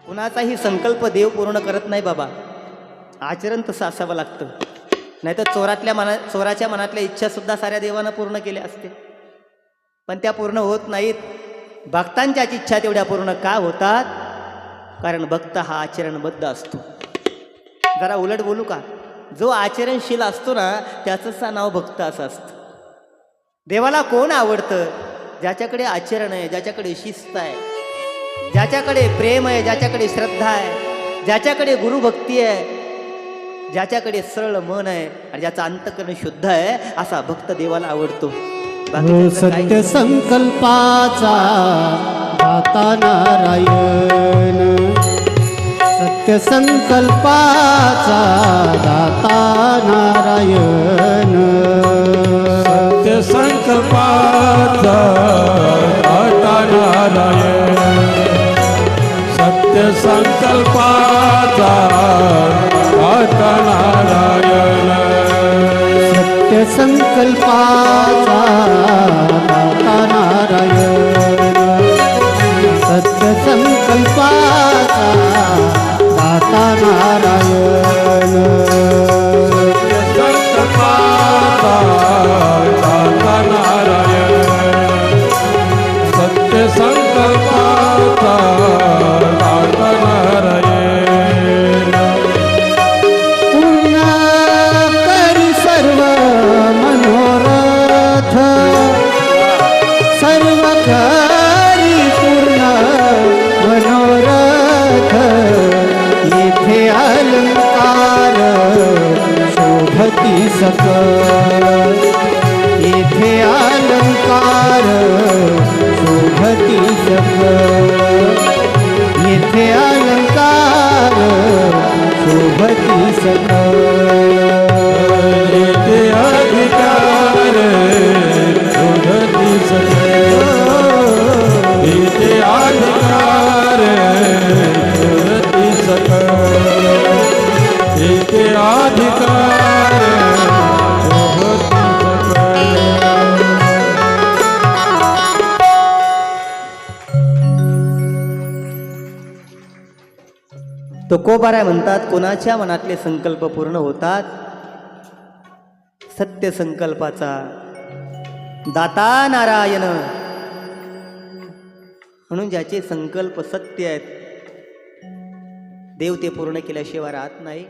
कुणाचाही संकल्प देव पूर्ण करत नाही बाबा, आचरण तसं असावं लागतं. नाहीतर चोराच्या मनातल्या इच्छा सुद्धा साऱ्या देवानं पूर्ण केल्या असते, पण त्या पूर्ण होत नाहीत. भक्तांच्याच इच्छा तेवढ्या पूर्ण का होतात? कारण भक्त हा आचरणबद्ध असतो. जरा उलट बोलू का, जो आचरणशील असतो ना त्याचंच नाव भक्त असं असतं. देवाला कोण आवडतं? ज्याच्याकडे आचरण आहे, ज्याच्याकडे शिस्त आहे, ज्याच्याकडे प्रेम आहे, ज्याच्याकडे श्रद्धा आहे, ज्याच्याकडे गुरुभक्ती आहे, ज्याच्याकडे सरळ मन आहे आणि ज्याचा अंतःकरण शुद्ध आहे, असा भक्त देवाला आवडतो. सत्य संकल्पाचा दाता नारायण, सत्य संकल्पाचा दाता नारायण, सत्य संकल्पाचा दाता नारायण, सत्य संकल्पाचा दाता नारायण, सत्य संकल्पाचा दाता नारायण, सत्य संकल्पाचा दाता नारायण, सत्य संकल्पाचा दाता नारायण, सत्य संकल्पाचा दाता नारायण. सर्व मनोरथ सर्व करी पूर्ण मनोरथ, येथे अलंकार शोभती सकल, येथे अलंकार शोभती सकल, येथे अलंकार शोभती सकल, येथे अधिकार शोभती सकल, येथे अधिकार शोभती सकल, येथे अधिकार शोभती सकल. तुकोबाराय म्हणतात, कोणाच्या मनातले संकल्प पूर्ण होतात? सत्य संकल्पाचा दाता नारायण. म्हणून ज्याचे संकल्प सत्य आहेत, देव ते पूर्ण केल्याशिवाय राहत नाही.